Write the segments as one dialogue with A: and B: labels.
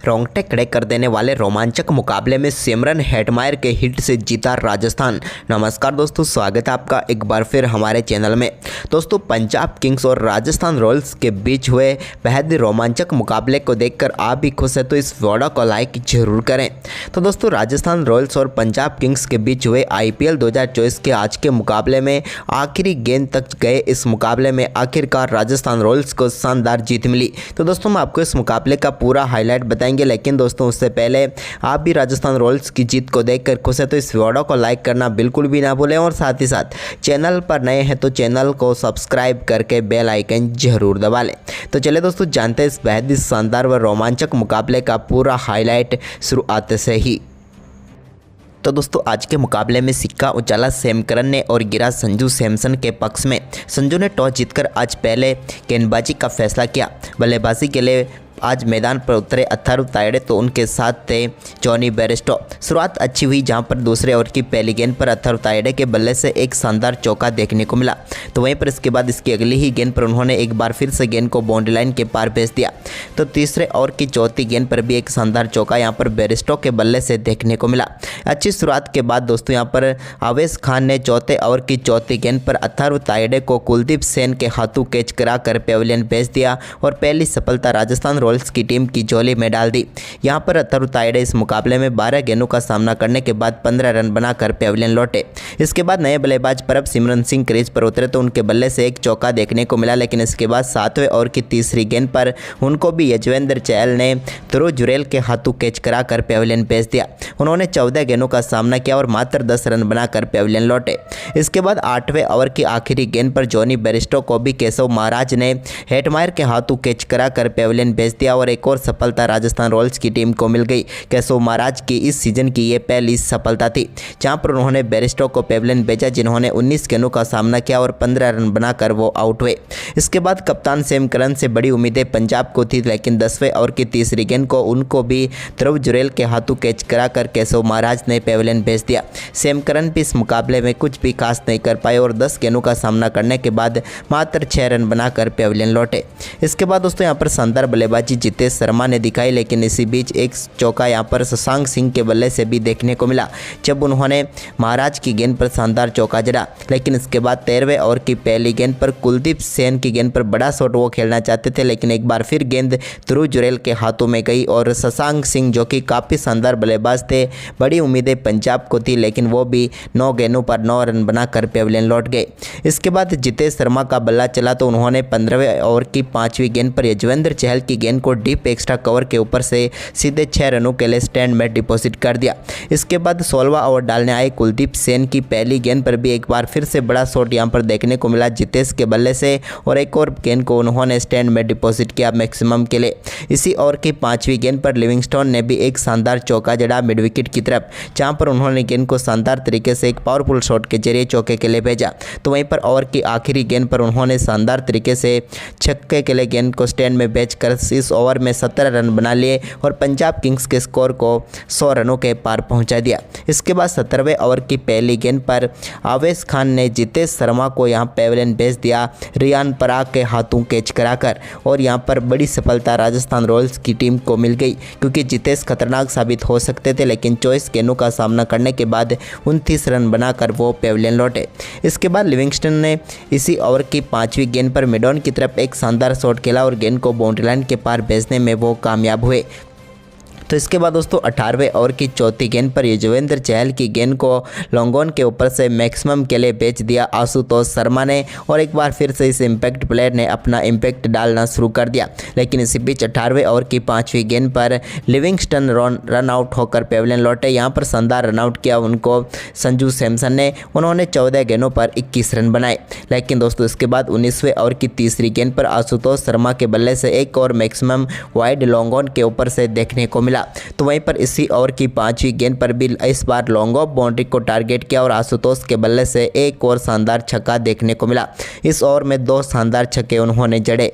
A: रोंगटे खड़े कर देने वाले रोमांचक मुकाबले में सिमरन हेटमायर के हिट से जीता राजस्थान। नमस्कार दोस्तों, स्वागत है आपका एक बार फिर हमारे चैनल में। दोस्तों, पंजाब किंग्स और राजस्थान रॉयल्स के बीच हुए बेहद ही रोमांचक मुकाबले को देखकर आप भी खुश हैं तो इस वीडियो को लाइक जरूर करें। तो दोस्तों, राजस्थान रॉयल्स और पंजाब किंग्स के बीच हुए IPL 2024 के आज के मुकाबले में आखिरी गेंद तक गए इस मुकाबले में आखिरकार राजस्थान रॉयल्स को शानदार जीत मिली। तो दोस्तों, मैं आपको इस मुकाबले का पूरा हाईलाइट बताएंगे, लेकिन दोस्तों उससे पहले आप भी राजस्थान रॉयल्स की जीत को देखकर खुश है तो इस वीडियो को लाइक करना बिल्कुल भी ना भूलें और साथ ही साथ चैनल पर नए हैं तो चैनल को सब्सक्राइब करके बेल आइकन जरूर दबा लें। तो चलिए दोस्तों, जानते हैं इस बेहद ही शानदार व रोमांचक मुकाबले का पूरा हाईलाइट शुरुआत से ही। तो दोस्तों, आज के मुकाबले में सिक्का उछाला सैम करन ने और गिरा संजू सैमसन के पक्ष में। संजू ने टॉस जीतकर आज पहले गेंदबाजी का फैसला किया। बल्लेबाजी के लिए आज मैदान पर उतरे अथर्व तायडे तो उनके साथ थे जॉनी बेयरस्टो। शुरुआत अच्छी हुई, जहां पर दूसरे ओवर की पहली गेंद पर अथर्व तायडे के बल्ले से एक शानदार चौका देखने को मिला। तो वहीं पर इसके बाद इसकी अगली ही गेंद पर उन्होंने एक बार फिर से गेंद को बाउंड्री लाइन के पार भेज दिया। तो तीसरे ओवर की चौथी गेंद पर भी एक शानदार चौका यहां पर बेयरस्टो के बल्ले से देखने को मिला। अच्छी शुरुआत के बाद दोस्तों यहां पर आवेश खान ने चौथे ओवर की चौथी गेंद पर अथर्व तायडे को कुलदीप सेन के हाथों कैच कराकर पेविलियन भेज दिया और पहली सफलता राजस्थान रॉयल्स की टीम की झोली में डाल दी। यहां पर अथर्व तायडे इस मुकाबले में 12 गेंदों का सामना करने के बाद 15 रन बनाकर पेविलियन लौटे। इसके बाद नए बल्लेबाज परब सिमरन सिंह क्रीज पर उतरे तो उनके बल्ले से एक चौका देखने को मिला, लेकिन इसके बाद 7वें ओवर की तीसरी गेंद पर उनको भी यजवेंद्र चहल ने ध्रुव जुरेल के हाथों कैच कराकर पेविलियन भेज दिया। उन्होंने 14 गेंदों का सामना किया और मात्र 10 रन बनाकर पेविलियन लौटे। इसके बाद 8वें ओवर की आखिरी गेंद पर जॉनी बेयरस्टो को भी केशव महाराज ने हेटमायर के हाथों कैच कराकर पेविलियन भेज दिया और एक और सफलता राजस्थान रॉयल्स की टीम को मिल गई। केशव महाराज की इस सीजन की ये पहली सफलता थी, जहां पर उन्होंने बेयरस्टो को पेविलियन भेजा, जिन्होंने 19 गेंदों का सामना किया और 15 रन बनाकर वो आउट हुए। इसके बाद कप्तान सैम करन से बड़ी उम्मीदें पंजाब को थी, लेकिन 10वें ओवर की तीसरी गेंद को उनको भी ध्रुव जुरेल के हाथों कैच कराकर केशव महाराज ने पेविलियन भेज दिया। सैम करन भी इस मुकाबले में कुछ भी खास नहीं कर पाए और 10 गेंदों का सामना करने के बाद मात्र 6 रन बनाकर पेविलियन लौटे। इसके बाद दोस्तों यहाँ पर शानदार बल्लेबाजी जितेश शर्मा ने दिखाई, लेकिन इसी बीच एक चौका यहाँ पर शशांक सिंह के बल्ले से भी देखने को मिला, जब उन्होंने महाराज की गेंद पर शानदार चौका जड़ा। लेकिन इसके बाद 13वें ओवर की पहली गेंद पर कुलदीप सेन की गेंद पर बड़ा शॉट वो खेलना चाहते थे, लेकिन एक बार फिर गेंद ध्रुव जुरेल के हाथों में गई और शशांक सिंह, जो कि काफ़ी शानदार बल्लेबाज थे, बड़ी उम्मीदें पंजाब को थी, लेकिन वो भी 9 गेंदों पर 9 रन बनाकर पेविलियन लौट गए। इसके बाद जितेश शर्मा का बल्ला चला तो उन्होंने 15वें ओवर की 5वीं गेंद पर यजवेंद्र चहल की गेंद को डीप एक्स्ट्रा कवर के ऊपर से सीधे 6 रनों के लिए स्टैंड में डिपॉजिट कर दिया। इसके बाद 16वां ओवर डालने आए कुलदीप सेन की पहली गेंद पर भी एक बार फिर से बड़ा शॉट यहां पर देखने को मिला जितेश के बल्ले से और एक और गेंद को उन्होंने स्टैंड में डिपॉजिट किया मैक्सिमम के लिए। इसी ओवर की 5वीं गेंद पर लिविंगस्टोन ने भी एक शानदार चौका जड़ा मिड विकेट की तरफ, जहां पर उन्होंने गेंद को शानदार तरीके से एक पावरफुल शॉट के जरिए चौके के लिए भेजा। तो वहीं पर ओवर की आखिरी गेंद पर उन्होंने शानदार तरीके से छक्के के लिए गेंद को स्टैंड में भेजकर इस ओवर में 17 रन बना लिए और पंजाब किंग्स के स्कोर को 100 रनों के पार पहुंचा दिया। इसके बाद 17वें ओवर की पहली गेंद पर आवेश खान ने जितेश शर्मा को यहां पेविलियन भेज दिया रियान पराग के हाथों कैच कराकर और यहां पर बड़ी सफलता राजस्थान रॉयल्स की टीम को मिल गई, क्योंकि जितेश खतरनाक साबित हो सकते थे, लेकिन 24 गेंदों का सामना करने के बाद 29 रन बनाकर वो पेविलियन लौटे। इसके बाद लिविंगस्टन ने इसी ओवर की 5वीं गेंद पर मिडॉन की तरफ एक शानदार शॉट खेला और गेंद को बाउंड्री लाइन के पार भेजने में वो कामयाब हुए। तो इसके बाद दोस्तों 18वें ओवर की चौथी गेंद पर यजवेंद्र चहल की गेंद को लॉन्गॉन के ऊपर से मैक्सिमम के लिए भेज दिया आशुतोष शर्मा ने और एक बार फिर से इस इम्पैक्ट प्लेयर ने अपना इम्पैक्ट डालना शुरू कर दिया। लेकिन इसी बीच 18वें ओवर की 5वीं गेंद पर लिविंगस्टन रन आउट होकर पेविलियन लौटे। यहाँ पर शानदार रन आउट किया उनको संजू सैमसन ने, उन्होंने 14 गेंदों पर 21 रन बनाए। लेकिन दोस्तों इसके बाद 19वें ओवर की तीसरी गेंद पर आशुतोष शर्मा के बल्ले से एक और मैक्सिमम वाइड लॉन्गॉन के ऊपर से देखने को मिला। तो वहीं पर इसी ओवर की 5वीं गेंद पर भी इस बार लॉन्ग ऑफ बाउंड्री को टारगेट किया और आशुतोष के बल्ले से एक और शानदार छक्का देखने को मिला। इस ओवर में 2 शानदार छक्के उन्होंने जड़े।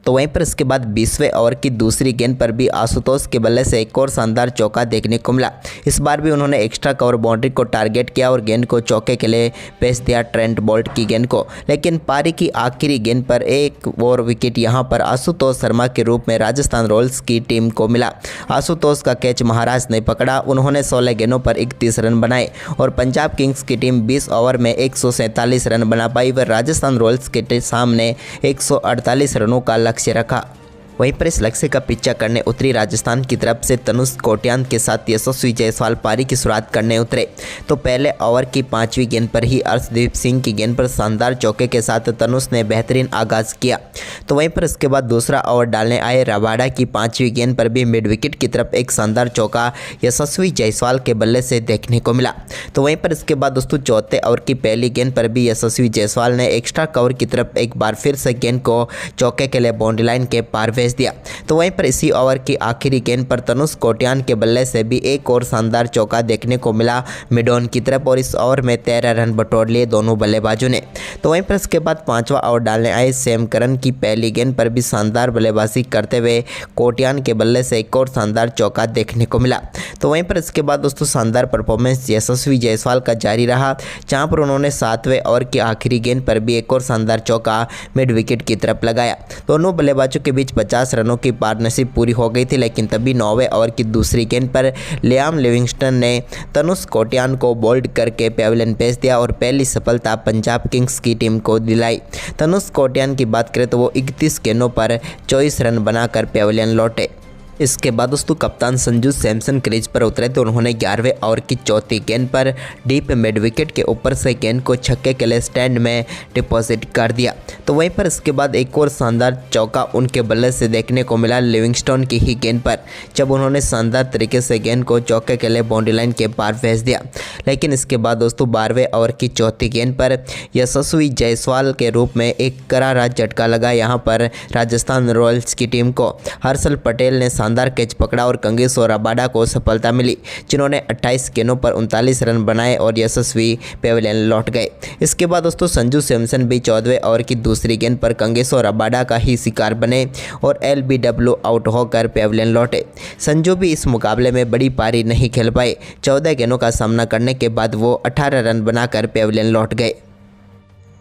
A: तो वहीं पर इसके बाद 20वें ओवर की दूसरी गेंद पर भी आशुतोष के बल्ले से एक और शानदार चौका देखने को मिला। इस बार भी उन्होंने एक्स्ट्रा कवर बाउंड्री को टारगेट किया और गेंद को चौके के लिए पेश दिया ट्रेंट बोल्ट की गेंद को, लेकिन पारी की आखिरी गेंद पर एक और विकेट यहां पर आशुतोष शर्मा के रूप में राजस्थान रॉयल्स की टीम को मिला। आशुतोष का कैच महाराज ने पकड़ा, उन्होंने 16 गेंदों पर 31 रन बनाए और पंजाब किंग्स की टीम 20 ओवर में 147 रन बना पाई व राजस्थान रॉयल्स के सामने 148 रनों का लक्ष्य रखा। वहीं पर इस लक्ष्य का पीछा करने उतरी राजस्थान की तरफ से तनुष कोट्यान के साथ यशस्वी जायसवाल पारी की शुरुआत करने उतरे। तो पहले ओवर की 5वीं गेंद पर ही अर्शदीप सिंह की गेंद पर शानदार चौके के साथ तनुष ने बेहतरीन आगाज किया। तो वहीं पर इसके बाद दूसरा ओवर डालने आए रबाडा की 5वीं गेंद पर भी मिड विकेट की तरफ एक शानदार चौका यशस्वी जायसवाल के बल्ले से देखने को मिला। तो वहीं पर इसके बाद दोस्तों चौथे ओवर की पहली गेंद पर भी यशस्वी जायसवाल ने एक्स्ट्रा कवर की तरफ एक बार फिर से गेंद को चौके के लिए बाउंड्री लाइन के पार दिया। तो वहीं पर इसी ओवर की आखिरी गेंद पर तनुष कोट्यान के बल्ले से भी एक और शानदार चौका देखने को मिला मिड ऑन की तरफ और इस ओवर में 13 रन बटोर लिए दोनों बल्लेबाजों ने। तो वहीं पर इसके बाद 5वां ओवर डालने आए सैम करन की पहली गेंद पर भी शानदार बल्लेबाजी करते हुए कोट्यान के बल्ले से एक और शानदार चौका देखने को मिला। तो वहीं पर इसके बाद दोस्तों शानदार परफॉर्मेंस यशस्वी जायसवाल का जारी रहा, जहां पर उन्होंने 7वें ओवर की आखिरी गेंद पर भी एक और शानदार चौका मिड विकेट की तरफ लगाया। दोनों बल्लेबाजों के बीच 50 रनों की पार्टनरशिप पूरी हो गई थी, लेकिन तभी 9वें ओवर की दूसरी गेंद पर लियाम लिविंगस्टन ने तनुष कोट्यान को बोल्ड करके पेविलियन भेज दिया और पहली सफलता पंजाब किंग्स की टीम को दिलाई। तनुष कोट्यान की बात करें तो वो 31 गेंदों पर 24 रन बनाकर पेविलियन लौटे। इसके बाद दोस्तों कप्तान संजू सैमसन क्रीज पर उतरे तो उन्होंने 11वें ओवर की चौथी गेंद पर डीप मिड विकेट के ऊपर से गेंद को छक्के के लिए स्टैंड में डिपॉजिट कर दिया। तो वहीं पर इसके बाद एक और शानदार चौका उनके बल्ले से देखने को मिला लिविंगस्टोन की ही गेंद पर, जब उन्होंने शानदार तरीके से गेंद को चौके के लिए बाउंड्री लाइन के पार भेज दिया। लेकिन इसके बाद दोस्तों 12वें ओवर की चौथी गेंद पर यशस्वी जायसवाल के रूप में एक करारा झटका लगा यहाँ पर राजस्थान रॉयल्स की टीम को। हर्षल पटेल ने शानदार कैच पकड़ा और कंगेस और रबाडा को सफलता मिली, जिन्होंने 28 गेंदों पर 39 रन बनाए और यशस्वी पेविलियन लौट गए। इसके बाद दोस्तों संजू सैमसन भी 14वें ओवर की दूसरी गेंद पर कंगेस और रबाडा का ही शिकार बने और LBW आउट होकर पेविलियन लौटे। संजू भी इस मुकाबले में बड़ी पारी नहीं खेल पाए। 14 गेंदों का सामना करने के बाद वो 18 रन बनाकर पेविलियन लौट गए।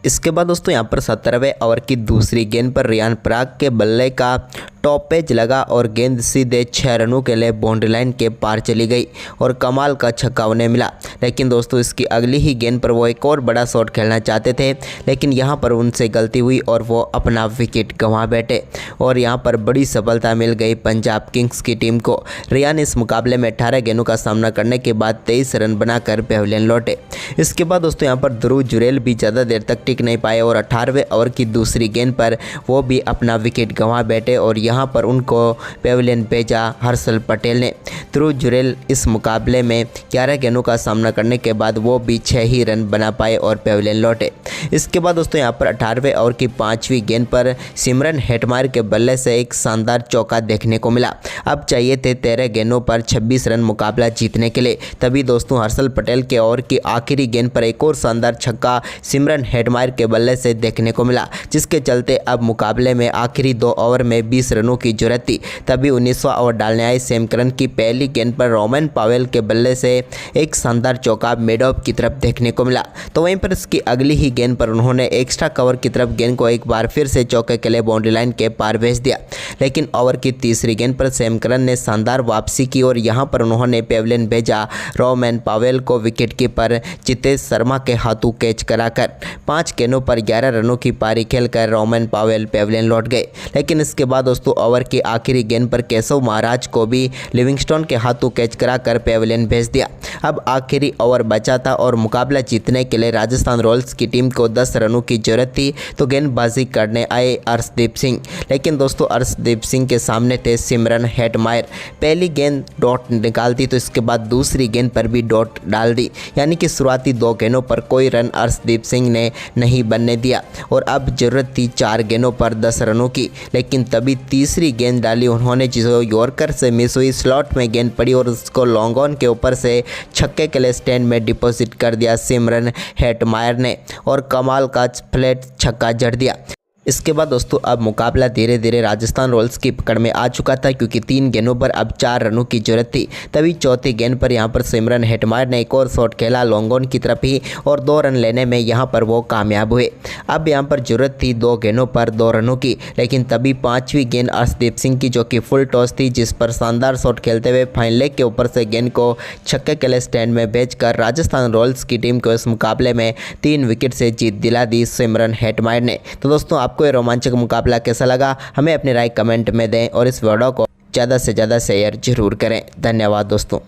A: इसके बाद दोस्तों यहाँ पर 17वें ओवर की दूसरी गेंद पर रियान पराग के बल्ले का टॉप पेज लगा और गेंद सीधे 6 रनों के लिए बाउंड्री लाइन के पार चली गई और कमाल का छक्का उन्हें मिला। लेकिन दोस्तों इसकी अगली ही गेंद पर वो एक और बड़ा शॉट खेलना चाहते थे, लेकिन यहाँ पर उनसे गलती हुई और वो अपना विकेट गंवा बैठे और यहाँ पर बड़ी सफलता मिल गई पंजाब किंग्स की टीम को। रियान इस मुकाबले में 18 गेंदों का सामना करने के बाद 23 रन बनाकर पेविलियन लौटे। इसके बाद दोस्तों यहाँ पर ध्रुव जुरेल भी ज़्यादा देर तक टिक नहीं पाए और 18वें ओवर की दूसरी गेंद पर वो भी अपना विकेट गंवा बैठे और यहाँ पर उनको पेविलियन भेजा हर्षल पटेल ने। ध्रुव जुरेल इस मुकाबले में 11 गेंदों का सामना करने के बाद वो भी 6 ही रन बना पाए और पेविलियन लौटे। इसके बाद दोस्तों यहाँ पर 18वें ओवर की 5वीं गेंद पर सिमरन हेटमायर के बल्ले से एक शानदार चौका देखने को मिला। अब चाहिए थे 13 गेंदों पर 26 रन मुकाबला जीतने के लिए, तभी दोस्तों हर्षल पटेल के ओवर की आखिरी गेंद पर एक और शानदार छक्का सिमरन हेटमायर के बल्ले से देखने को मिला, जिसके चलते अब मुकाबले में आखिरी 2 ओवर में 20 रनों की जरूरत थी। तभी 19वां ओवर डालने आए सैम करन की पहली गेंद पर रोमन पावेल के बल्ले से एक शानदार चौका मिड ऑफ की तरफ देखने को मिला। तो वहीं पर इसकी अगली ही गेंद पर उन्होंने एक्स्ट्रा कवर की तरफ गेंद को एक बार फिर से चौके के लिए बाउंड्री लाइन के पार भेज दिया। लेकिन ओवर की तीसरी गेंद पर सैम करन ने शानदार वापसी की और यहां पर उन्होंने पेविलियन भेजा रोमन पावेल को विकेट कीपर जितेश शर्मा के हाथों कैच कराकर 5 गेंदों पर 11 रनों की पारी खेलकर रोमन पावेल पेविलियन लौट गए। लेकिन इसके बाद दोस्तों ओवर की आखिरी गेंद पर केशव महाराज को भी लिविंगस्टोन के हाथों कैच कराकर पेविलियन भेज दिया। अब आखिरी ओवर बचा था और मुकाबला जीतने के लिए राजस्थान रॉयल्स की टीम को 10 रनों की जरूरत थी। तो गेंदबाजी करने आए अर्शदीप सिंह, लेकिन दोस्तों अर्शदीप सिंह के सामने थे सिमरन हेटमायर। पहली गेंद डॉट निकाल दी तो इसके बाद दूसरी गेंद पर भी डॉट डाल दी, यानी कि शुरुआती 2 गेंदों पर कोई रन अर्शदीप सिंह ने नहीं बनने दिया और अब जरूरत थी 4 गेंदों पर 10 रनों की। लेकिन तभी तीसरी गेंद डाली उन्होंने, जिसको यॉर्कर से मिस हुई, स्लॉट में गेंद पड़ी और उसको लॉन्ग ऑन के ऊपर से छक्के के लिए स्टैंड में डिपॉजिट कर दिया सिमरन हेटमायर ने और कमाल का फ्लैट छक्का जड़ दिया। इसके बाद दोस्तों अब मुकाबला धीरे धीरे राजस्थान रॉयल्स की पकड़ में आ चुका था, क्योंकि 3 गेंदों पर अब 4 रनों की जरूरत थी। तभी चौथी गेंद पर यहां पर सिमरन हेटमायर ने एक और शॉट खेला लॉन्ग ऑन की तरफ ही और 2 रन लेने में यहां पर वो कामयाब हुए। अब यहां पर जरूरत थी 2 गेंदों पर 2 रनों की, लेकिन तभी 5वीं गेंद अर्शदीप सिंह की, जो कि फुल टॉस थी, जिस पर शानदार शॉट खेलते हुए फाइन लेग के ऊपर से गेंद को छक्के के लिए स्टैंड में भेजकर राजस्थान रॉयल्स की टीम को इस मुकाबले में 3 विकेट से जीत दिला दी सिमरन हेटमायर ने। तो दोस्तों आपको ये रोमांचक मुकाबला कैसा लगा, हमें अपनी राय कमेंट में दें और इस वीडियो को ज़्यादा से ज़्यादा शेयर जरूर करें। धन्यवाद दोस्तों।